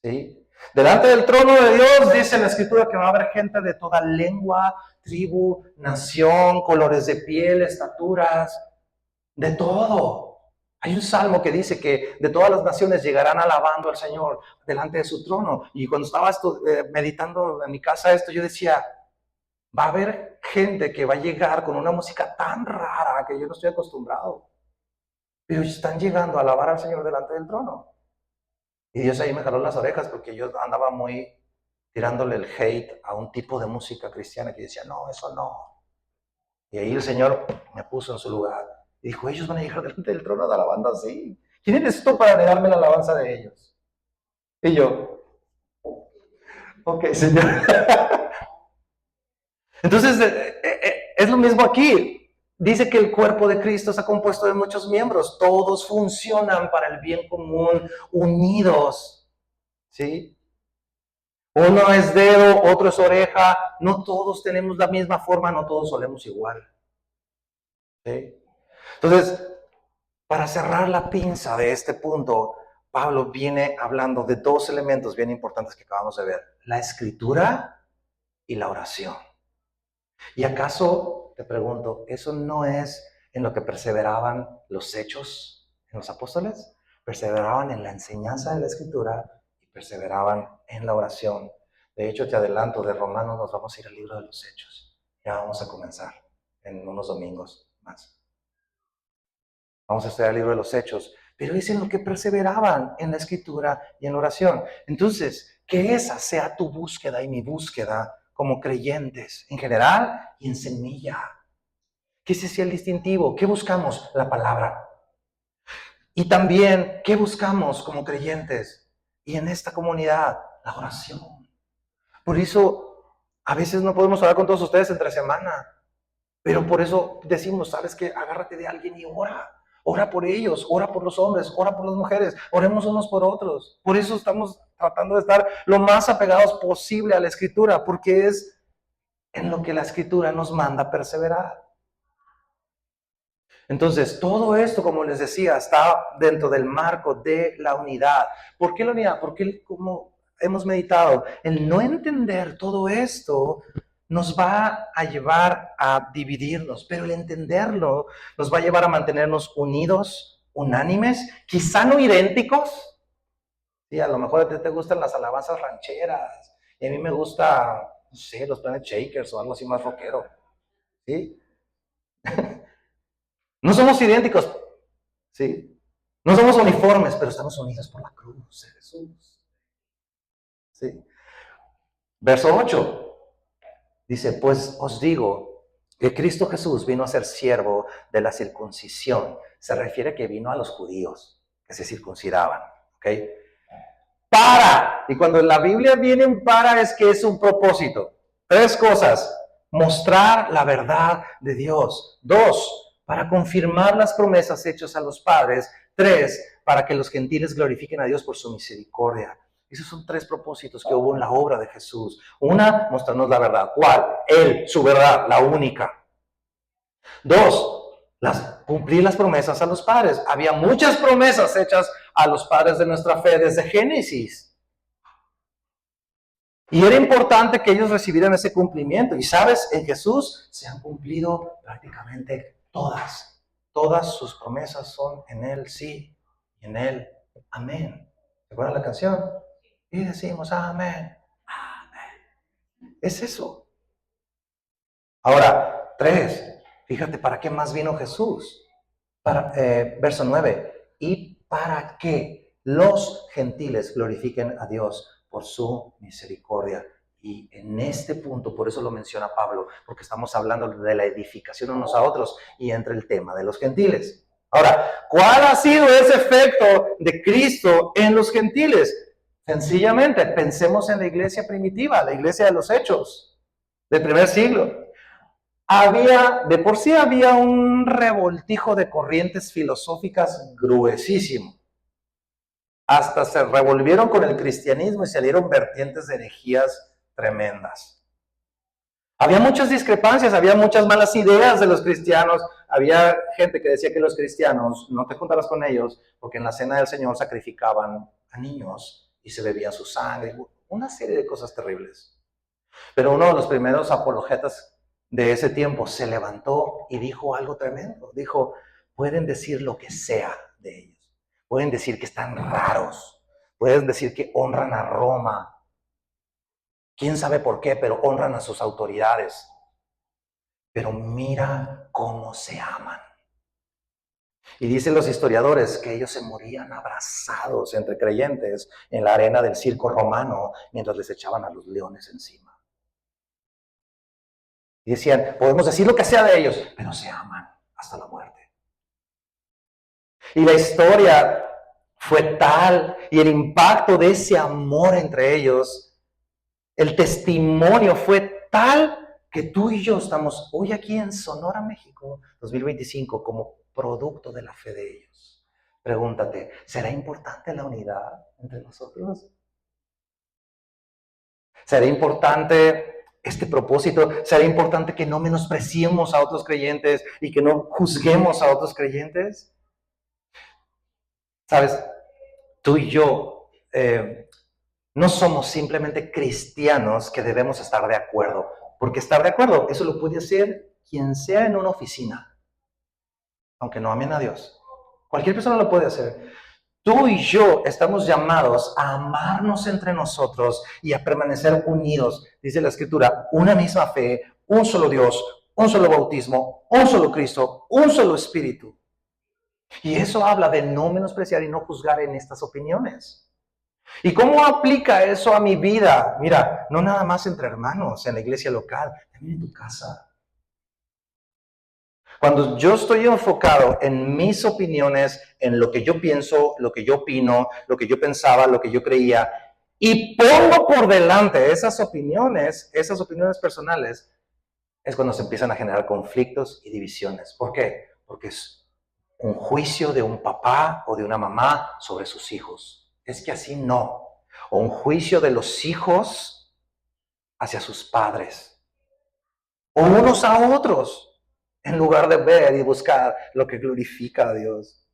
¿Sí? Delante del trono de Dios dice la Escritura que va a haber gente de toda lengua, tribu, nación, colores de piel, estaturas, de todo. Hay un salmo que dice que de todas las naciones llegarán alabando al Señor delante de su trono. Y cuando estaba meditando en mi casa esto, yo decía, va a haber gente que va a llegar con una música tan rara que yo no estoy acostumbrado. Pero están llegando a alabar al Señor delante del trono. Y Dios ahí me jaló las orejas porque yo andaba muy tirándole el hate a un tipo de música cristiana que decía, no, eso no. Y ahí el Señor me puso en su lugar. Y dijo, ellos van a llegar delante del trono de alabando así. ¿Quién eres tú para negarme la alabanza de ellos? Y yo, ok, Señor. Entonces, es lo mismo aquí. Dice que el cuerpo de Cristo está compuesto de muchos miembros. Todos funcionan para el bien común, unidos. ¿Sí? Uno es dedo, otro es oreja. No todos tenemos la misma forma, no todos solemos igual. ¿Sí? Entonces, para cerrar la pinza de este punto, Pablo viene hablando de dos elementos bien importantes que acabamos de ver. La escritura y la oración. ¿Y acaso, te pregunto, eso no es en lo que perseveraban los hechos en los apóstoles? Perseveraban en la enseñanza de la escritura y perseveraban en la oración. De hecho, te adelanto, de Romanos nos vamos a ir al libro de los hechos. Ya vamos a comenzar en unos domingos más. Vamos a estudiar el libro de los hechos. Pero es en lo que perseveraban en la escritura y en la oración. Entonces, que esa sea tu búsqueda y mi búsqueda como creyentes en general y en Semilla. Que ese sea el distintivo. ¿Qué buscamos? La palabra. Y también, ¿qué buscamos como creyentes? Y en esta comunidad, la oración. Por eso, a veces no podemos orar con todos ustedes entre semana. Pero por eso decimos, ¿sabes qué? Agárrate de alguien y ora. Ora por ellos, ora por los hombres, ora por las mujeres, oremos unos por otros. Por eso estamos tratando de estar lo más apegados posible a la Escritura, porque es en lo que la Escritura nos manda perseverar. Entonces, todo esto, como les decía, está dentro del marco de la unidad. ¿Por qué la unidad? Porque, como hemos meditado, el no entender todo esto nos va a llevar a dividirnos, pero el entenderlo nos va a llevar a mantenernos unidos, unánimes, quizá no idénticos. Sí, a lo mejor a ti te gustan las alabanzas rancheras, y a mí me gusta, no sé, los Planet Shakers o algo así más rockero. ¿Sí? No somos idénticos, ¿sí? No somos uniformes, pero estamos unidos por la cruz de Jesús. ¿Sí? Verso 8. Dice, pues os digo que Cristo Jesús vino a ser siervo de la circuncisión. Se refiere que vino a los judíos que se circuncidaban, ¿ok? Para, y cuando en la Biblia viene un para es que es un propósito. 3 cosas. Mostrar la verdad de Dios. 2, para confirmar las promesas hechas a los padres. 3, para que los gentiles glorifiquen a Dios por su misericordia. Esos son 3 propósitos que hubo en la obra de Jesús. Una, mostrarnos la verdad. ¿Cuál? Él, su verdad, la única. 2, cumplir las promesas a los padres. Había muchas promesas hechas a los padres de nuestra fe desde Génesis. Y era importante que ellos recibieran ese cumplimiento. Y sabes, en Jesús se han cumplido prácticamente todas. Todas sus promesas son en Él sí y en Él amén. ¿Se acuerdan la canción? Y decimos amén, amén. Es eso. Ahora, 3, fíjate, ¿para qué más vino Jesús? Verso 9, y para que los gentiles glorifiquen a Dios por su misericordia. Y en este punto, por eso lo menciona Pablo, porque estamos hablando de la edificación unos a otros y entre el tema de los gentiles. Ahora, ¿cuál ha sido ese efecto de Cristo en los gentiles? Sencillamente, pensemos en la iglesia primitiva, la iglesia de los Hechos del primer siglo. De por sí había un revoltijo de corrientes filosóficas gruesísimo. Hasta se revolvieron con el cristianismo y salieron vertientes de herejías tremendas. Había muchas discrepancias, había muchas malas ideas de los cristianos. Había gente que decía que los cristianos, no te juntarás con ellos, porque en la cena del Señor sacrificaban a niños y se bebía su sangre. Una serie de cosas terribles. Pero uno de los primeros apologetas de ese tiempo se levantó y dijo algo tremendo. Dijo, pueden decir lo que sea, de ellos. Pueden decir que están raros. Pueden decir que honran a Roma. ¿Quién sabe por qué? Pero honran a sus autoridades. Pero mira cómo se aman. Y dicen los historiadores que ellos se morían abrazados entre creyentes en la arena del circo romano mientras les echaban a los leones encima. Y decían, podemos decir lo que sea de ellos, pero se aman hasta la muerte. Y la historia fue tal, y el impacto de ese amor entre ellos, el testimonio fue tal que tú y yo estamos hoy aquí en Sonora, México, 2025, como producto de la fe de ellos. Pregúntate, ¿será importante la unidad entre nosotros? ¿Será importante este propósito? ¿Será importante que no menospreciemos a otros creyentes y que no juzguemos a otros creyentes? Sabes, tú y yo no somos simplemente cristianos que debemos estar de acuerdo, porque estar de acuerdo, eso lo puede hacer quien sea en una oficina, aunque no amen a Dios. Cualquier persona lo puede hacer. Tú y yo estamos llamados a amarnos entre nosotros y a permanecer unidos. Dice la Escritura, una misma fe, un solo Dios, un solo bautismo, un solo Cristo, un solo Espíritu. Y eso habla de no menospreciar y no juzgar en estas opiniones. ¿Y cómo aplica eso a mi vida? Mira, no nada más entre hermanos en la iglesia local, también en tu casa. Cuando yo estoy enfocado en mis opiniones, en lo que yo pienso, lo que yo opino, lo que yo pensaba, lo que yo creía, y pongo por delante esas opiniones personales, es cuando se empiezan a generar conflictos y divisiones. ¿Por qué? Porque es un juicio de un papá o de una mamá sobre sus hijos. Es que así no. O un juicio de los hijos hacia sus padres. O unos a otros, en lugar de ver y buscar lo que glorifica a Dios.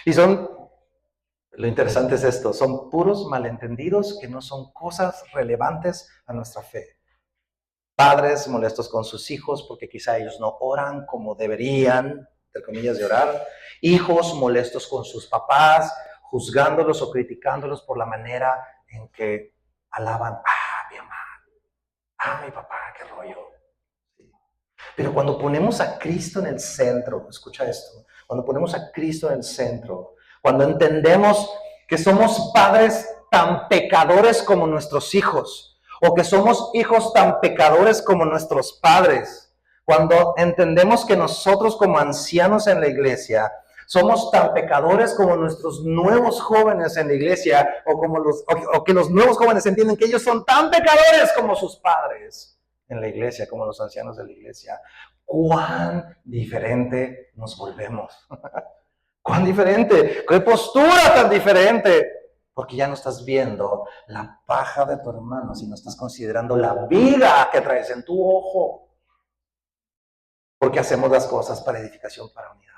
Y lo interesante es esto, son puros malentendidos que no son cosas relevantes a nuestra fe. Padres molestos con sus hijos porque quizá ellos no oran como deberían, entre comillas, de orar. Hijos molestos con sus papás, juzgándolos o criticándolos por la manera en que alaban, mi mamá, mi papá, qué rollo. Pero cuando ponemos a Cristo en el centro, escucha esto, cuando ponemos a Cristo en el centro, cuando entendemos que somos padres tan pecadores como nuestros hijos, o que somos hijos tan pecadores como nuestros padres, cuando entendemos que nosotros como ancianos en la iglesia somos tan pecadores como nuestros nuevos jóvenes en la iglesia, o que los nuevos jóvenes entienden que ellos son tan pecadores como sus padres en la iglesia, como los ancianos de la iglesia, cuán diferente nos volvemos. Cuán diferente, qué postura tan diferente. Porque ya no estás viendo la paja de tu hermano, sino estás considerando la viga que traes en tu ojo. Porque hacemos las cosas para edificación, para unidad.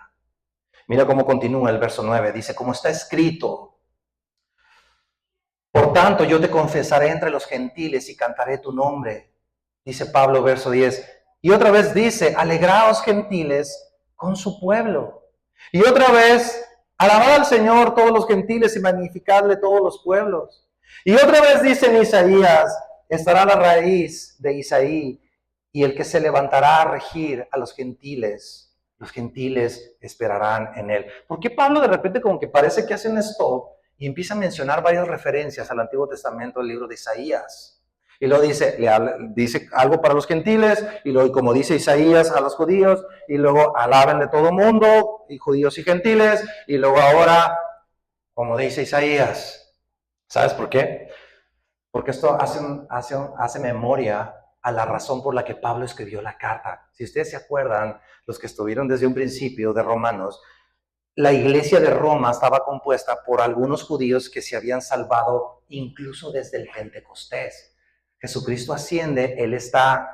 Mira cómo continúa el verso 9. Dice, como está escrito, por tanto yo te confesaré entre los gentiles y cantaré tu nombre. Dice Pablo, verso 10. Y otra vez dice, alegraos gentiles con su pueblo. Y otra vez, alabad al Señor todos los gentiles y magnificadle todos los pueblos. Y otra vez dice en Isaías, estará la raíz de Isaí y el que se levantará a regir a los gentiles esperarán en él. ¿Por qué Pablo de repente como que parece que hace un stop y empieza a mencionar varias referencias al Antiguo Testamento, el libro de Isaías? Y luego dice algo para los gentiles, y luego, como dice Isaías, a los judíos, y luego alaben de todo mundo, y judíos y gentiles, y luego ahora, como dice Isaías. ¿Sabes por qué? Porque esto hace memoria a la razón por la que Pablo escribió la carta. Si ustedes se acuerdan, los que estuvieron desde un principio de Romanos, la iglesia de Roma estaba compuesta por algunos judíos que se habían salvado incluso desde el Pentecostés. Jesucristo asciende,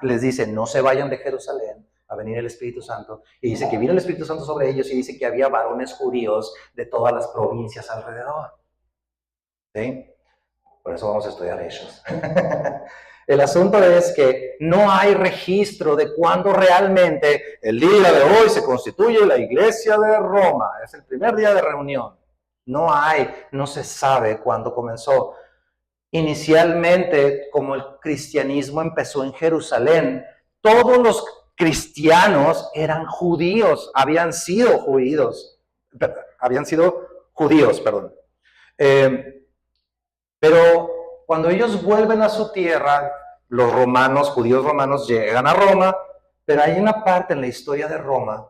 les dice, no se vayan de Jerusalén, va a venir el Espíritu Santo, y dice que vino el Espíritu Santo sobre ellos, y dice que había varones judíos de todas las provincias alrededor. ¿Sí? Por eso vamos a estudiar ellos. El asunto es que no hay registro de cuándo realmente el día de hoy se constituye la iglesia de Roma. Es el primer día de reunión. No se sabe cuándo comenzó. Inicialmente, como el cristianismo empezó en Jerusalén, todos los cristianos eran judíos, habían sido judíos, perdón. Pero cuando ellos vuelven a su tierra, los romanos, judíos romanos, llegan a Roma, pero hay una parte en la historia de Roma,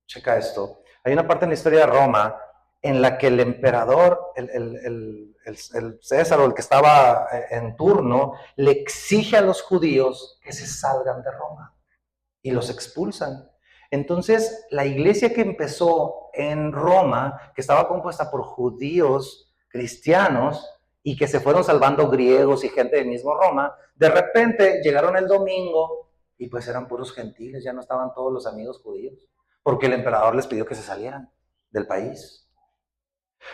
checa esto, hay una parte en la historia de Roma en la que el emperador, el César o el que estaba en turno, le exige a los judíos que se salgan de Roma y los expulsan. Entonces, la iglesia que empezó en Roma, que estaba compuesta por judíos cristianos y que se fueron salvando griegos y gente del mismo Roma, de repente llegaron el domingo y pues eran puros gentiles, ya no estaban todos los amigos judíos, porque el emperador les pidió que se salieran del país.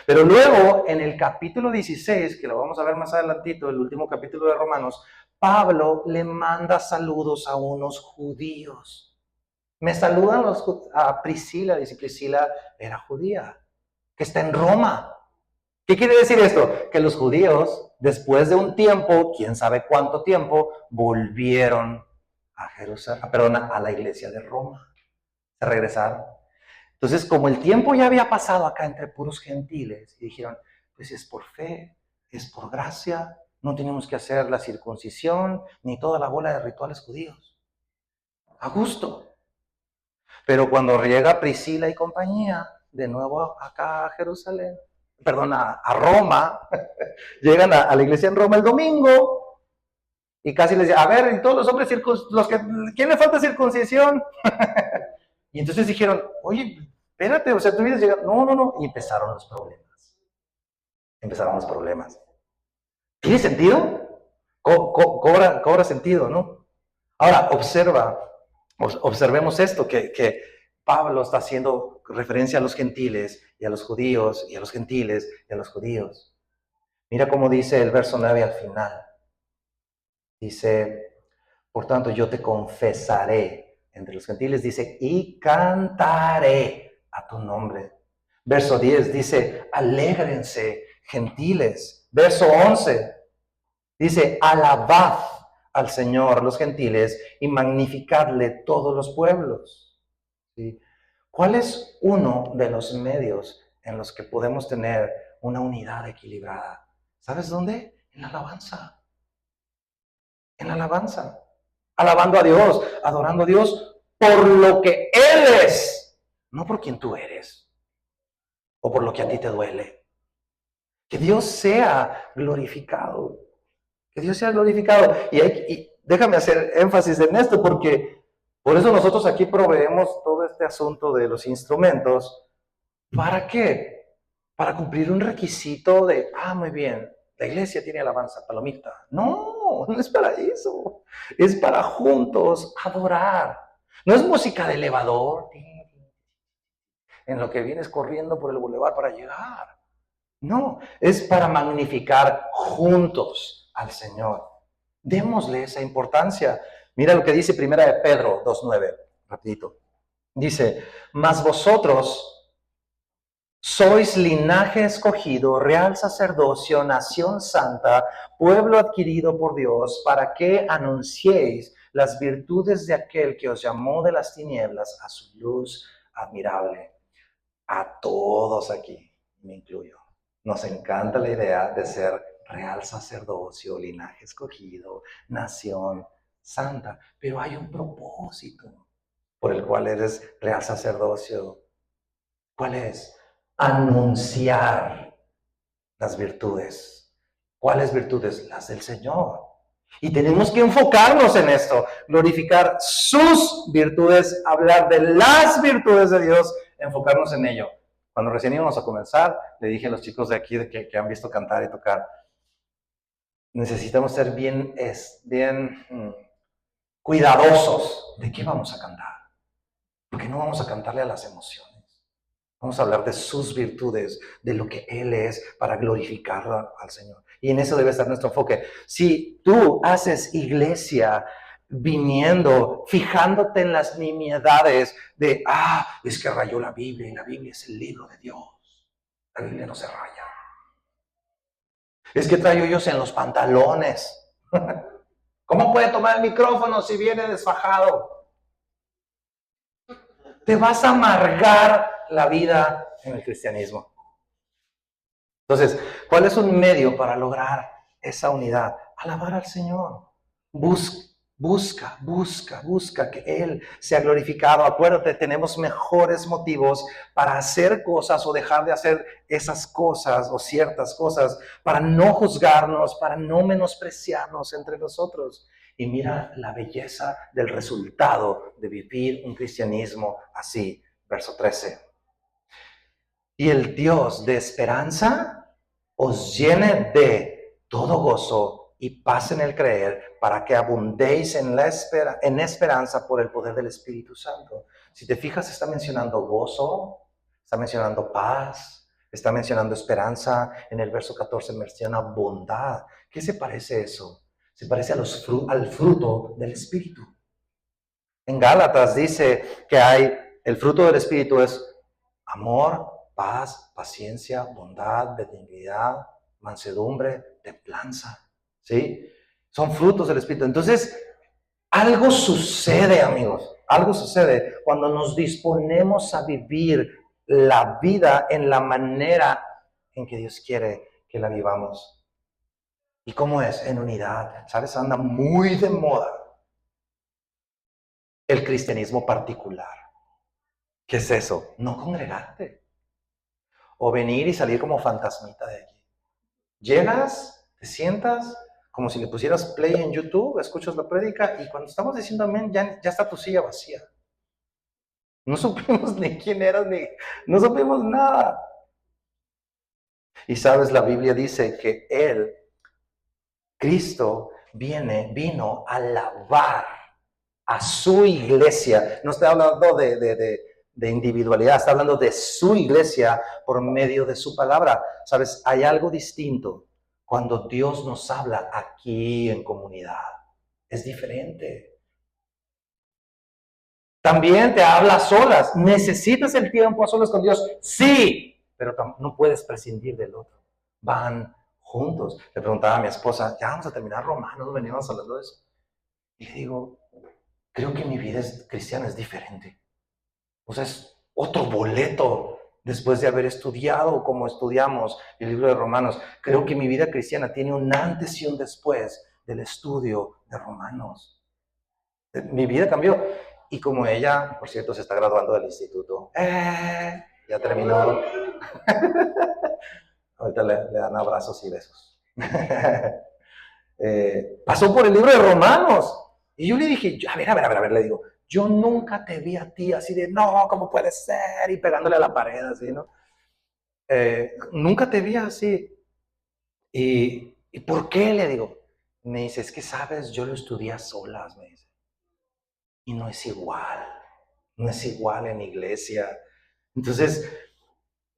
Pero luego, en el capítulo 16, que lo vamos a ver más adelantito, el último capítulo de Romanos, Pablo le manda saludos a unos judíos. Me saludan a Priscila, dice Priscila era judía, que está en Roma. ¿Qué quiere decir esto? Que los judíos, después de un tiempo, quién sabe cuánto tiempo, volvieron a Jerusalén, a la iglesia de Roma. Se regresaron. Entonces, como el tiempo ya había pasado acá entre puros gentiles, y dijeron, pues es por fe, es por gracia, no tenemos que hacer la circuncisión, ni toda la bola de rituales judíos. A gusto. Pero cuando llega Priscila y compañía, de nuevo acá a Jerusalén, a Roma, llegan a la iglesia en Roma el domingo, y casi les dicen, a ver, y todos los hombres ¿quién le falta circuncisión? Y entonces dijeron, oye, espérate, o sea, tú vienes llegando. No. Y empezaron los problemas. ¿Tiene sentido? Cobra sentido, ¿no? Ahora, observemos esto, que Pablo está haciendo referencia a los gentiles y a los judíos, y a los gentiles y a los judíos. Mira cómo dice el verso 9 al final. Dice, por tanto, yo te confesaré entre los gentiles, dice, y cantaré a tu nombre. Verso 10 dice, alégrense, gentiles. Verso 11 dice, alabad al Señor los gentiles y magnificadle todos los pueblos. ¿Sí? ¿Cuál es uno de los medios en los que podemos tener una unidad equilibrada? ¿Sabes dónde? En la alabanza. En la alabanza. Alabando a Dios, adorando a Dios por lo que Él es, no por quien tú eres o por lo que a ti te duele. Que Dios sea glorificado. Que Dios sea glorificado. Y déjame hacer énfasis en esto, porque por eso nosotros aquí proveemos todo este asunto de los instrumentos. ¿Para qué? Para cumplir un requisito de, muy bien, la iglesia tiene alabanza, palomita. No es para eso. Es para juntos adorar. No es música de elevador, en lo que vienes corriendo por el bulevar para llegar. No, es para magnificar juntos al Señor. Démosle esa importancia. Mira lo que dice Primera de Pedro 2:9, rapidito. Dice, mas vosotros sois linaje escogido, real sacerdocio, nación santa, pueblo adquirido por Dios, para que anunciéis las virtudes de aquel que os llamó de las tinieblas a su luz admirable. A todos aquí, me incluyo, nos encanta la idea de ser real sacerdocio, linaje escogido, nación santa, pero hay un propósito por el cual eres real sacerdocio. ¿Cuál es? Anunciar las virtudes. ¿Cuáles virtudes? Las del Señor. Y tenemos que enfocarnos en esto, glorificar sus virtudes, hablar de las virtudes de Dios, enfocarnos en ello. Cuando recién íbamos a comenzar, le dije a los chicos de aquí que han visto cantar y tocar, necesitamos ser bien cuidadosos de qué vamos a cantar, porque no vamos a cantarle a las emociones. Vamos a hablar de sus virtudes, de lo que Él es, para glorificar al Señor. Y en eso debe estar nuestro enfoque. Si tú haces iglesia viniendo, fijándote en las nimiedades de, es que rayó la Biblia y la Biblia es el libro de Dios. La Biblia no se raya. Es que trae hoyos en los pantalones. ¿Cómo puede tomar el micrófono si viene desfajado? Te vas a amargar la vida en el cristianismo. Entonces, ¿cuál es un medio para lograr esa unidad? Alabar al Señor. Busca que Él sea glorificado. Acuérdate, tenemos mejores motivos para hacer cosas o dejar de hacer esas cosas o ciertas cosas, para no juzgarnos, para no menospreciarnos entre nosotros. Y mira la belleza del resultado de vivir un cristianismo así. Verso 13. Y el Dios de esperanza os llene de todo gozo y paz en el creer, para que abundéis en esperanza por el poder del Espíritu Santo. Si te fijas, está mencionando gozo, está mencionando paz, está mencionando esperanza. En el verso 14 menciona bondad. ¿Qué se parece eso? Se parece al fruto del Espíritu. En Gálatas dice que el fruto del Espíritu es amor, paz, paciencia, bondad, benignidad, mansedumbre, templanza. ¿Sí? Son frutos del Espíritu. Entonces, algo sucede, amigos. Algo sucede cuando nos disponemos a vivir la vida en la manera en que Dios quiere que la vivamos. ¿Y cómo es? En unidad. ¿Sabes? Anda muy de moda el cristianismo particular. ¿Qué es eso? No congregarte. O venir y salir como fantasmita de aquí. Llegas, te sientas, como si le pusieras play en YouTube, escuchas la prédica y cuando estamos diciendo amén, ya está tu silla vacía. No supimos ni quién eras, no supimos nada. Y sabes, la Biblia dice que Cristo, vino a lavar a su iglesia. No estoy hablando de individualidad, está hablando de su iglesia por medio de su palabra. Sabes, hay algo distinto cuando Dios nos habla aquí en comunidad. Es diferente. También te habla a solas. ¿Necesitas el tiempo a solas con Dios? Sí, pero no puedes prescindir del otro. Van juntos. Le preguntaba a mi esposa, ya vamos a terminar Romanos, veníamos hablando de eso. Y le digo, creo que mi vida cristiana es diferente. O sea, es otro boleto después de haber estudiado como estudiamos el libro de Romanos. Creo que mi vida cristiana tiene un antes y un después del estudio de Romanos. Mi vida cambió. Y como ella, por cierto, se está graduando del instituto, ya terminó. Ahorita le dan abrazos y besos. Pasó por el libro de Romanos. Y yo le dije, a ver, le digo, yo nunca te vi a ti así de, no, ¿cómo puede ser? Y pegándole a la pared, así, ¿no? Nunca te vi así. ¿Y por qué? Le digo. Me dice, es que sabes, yo lo estudié a solas, me dice. Y no es igual en iglesia. Entonces,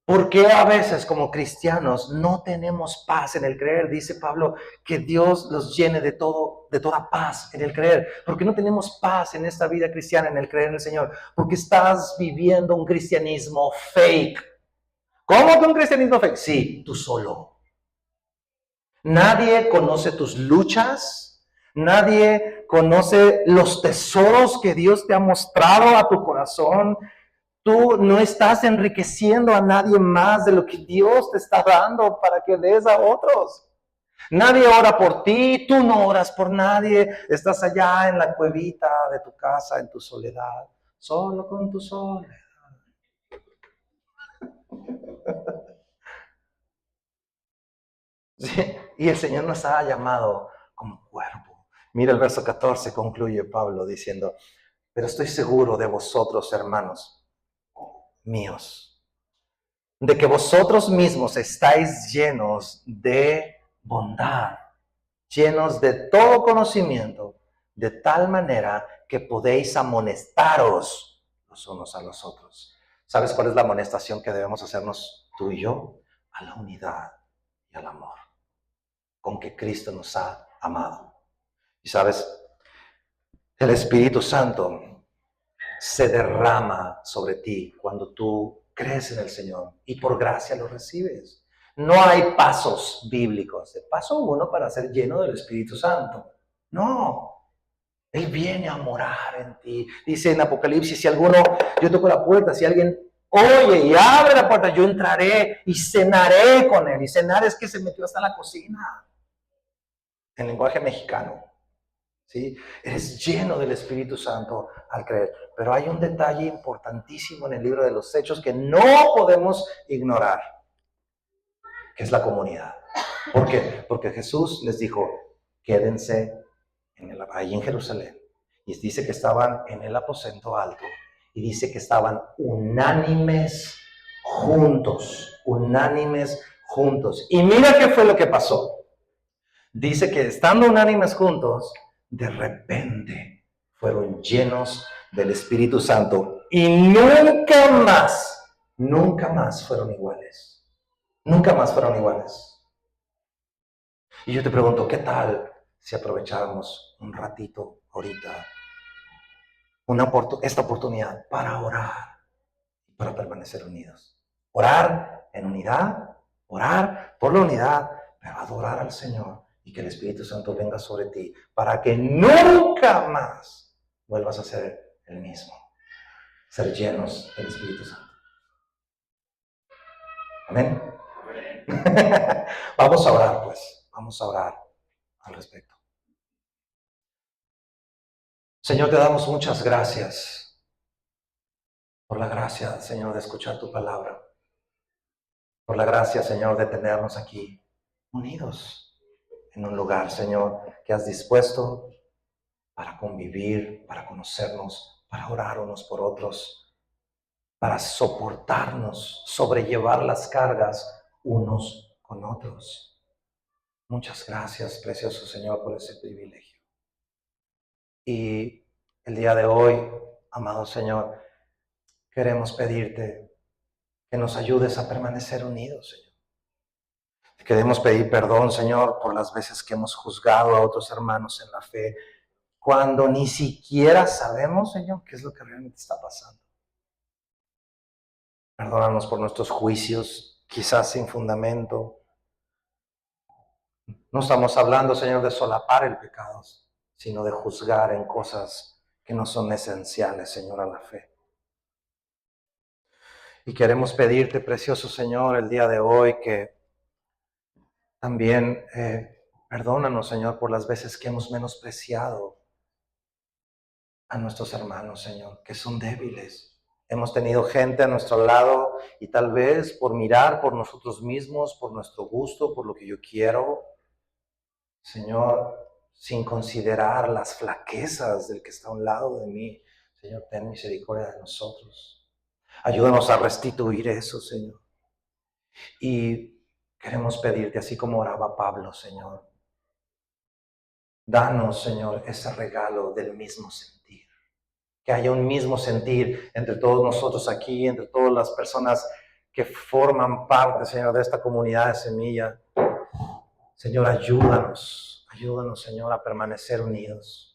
¿por qué a veces como cristianos no tenemos paz en el creer? Dice Pablo que Dios los llene de toda paz en el creer. ¿Por qué no tenemos paz en esta vida cristiana, en el creer en el Señor? Porque estás viviendo un cristianismo fake. ¿Cómo que un cristianismo fake? Sí, tú solo. Nadie conoce tus luchas. Nadie conoce los tesoros que Dios te ha mostrado a tu corazón. Tú no estás enriqueciendo a nadie más de lo que Dios te está dando para que des a otros. Nadie ora por ti, tú no oras por nadie. Estás allá en la cuevita de tu casa, en tu soledad, solo con tu soledad. Sí, y el Señor nos ha llamado como cuerpo. Mira el verso 14, concluye Pablo diciendo, pero estoy seguro de vosotros, hermanos míos, de que vosotros mismos estáis llenos de bondad, llenos de todo conocimiento, de tal manera que podéis amonestaros los unos a los otros. ¿Sabes cuál es la amonestación que debemos hacernos tú y yo? A la unidad y al amor. con que Cristo nos ha amado. Y sabes, el Espíritu Santo se derrama sobre ti cuando tú crees en el Señor y por gracia lo recibes. No hay pasos bíblicos. De paso uno para ser lleno del Espíritu Santo. No. Él viene a morar en ti. Dice en Apocalipsis, si alguno, yo toco la puerta, si alguien oye y abre la puerta, yo entraré y cenaré con él. Y cenar es que se metió hasta la cocina. En lenguaje mexicano. ¿Sí? Eres lleno del Espíritu Santo al creer. Pero hay un detalle importantísimo en el libro de los Hechos que no podemos ignorar, que es la comunidad. ¿Por qué? Porque Jesús les dijo, quédense ahí en Jerusalén. Y dice que estaban en el aposento alto. Y dice que estaban unánimes juntos. Unánimes juntos. Y mira qué fue lo que pasó. Dice que estando unánimes juntos, de repente fueron llenos del Espíritu Santo. Y nunca más fueron iguales. Nunca más fueron iguales. Y yo te pregunto, ¿qué tal si aprovecháramos un ratito ahorita esta oportunidad para orar y para permanecer unidos? Orar en unidad, orar por la unidad, pero adorar al Señor y que el Espíritu Santo venga sobre ti para que nunca más vuelvas a ser el mismo. Ser llenos del Espíritu Santo. Amén. Vamos a orar, pues. Vamos a orar al respecto. Señor, te damos muchas gracias por la gracia, Señor, de escuchar tu palabra. Por la gracia, Señor, de tenernos aquí unidos en un lugar, Señor, que has dispuesto para convivir, para conocernos, para orar unos por otros, para soportarnos, sobrellevar las cargas unos con otros. Muchas gracias, precioso Señor, por ese privilegio. Y el día de hoy, amado Señor, queremos pedirte que nos ayudes a permanecer unidos, Señor. Queremos pedir perdón, Señor, por las veces que hemos juzgado a otros hermanos en la fe, cuando ni siquiera sabemos, Señor, qué es lo que realmente está pasando. Perdónanos por nuestros juicios, quizás sin fundamento. No estamos hablando, Señor, de solapar el pecado, sino de juzgar en cosas que no son esenciales, Señor, a la fe. Y queremos pedirte, precioso Señor, el día de hoy que también perdónanos, Señor, por las veces que hemos menospreciado a nuestros hermanos, Señor, que son débiles. Hemos tenido gente a nuestro lado y tal vez por mirar por nosotros mismos, por nuestro gusto, por lo que yo quiero, Señor, sin considerar las flaquezas del que está a un lado de mí. Señor, ten misericordia de nosotros. Ayúdanos a restituir eso, Señor. Y queremos pedirte, así como oraba Pablo, Señor, danos, Señor, ese regalo del mismo sentir. Que haya un mismo sentir entre todos nosotros aquí, entre todas las personas que forman parte, Señor, de esta comunidad de Semilla. Señor, ayúdanos, Señor, a permanecer unidos.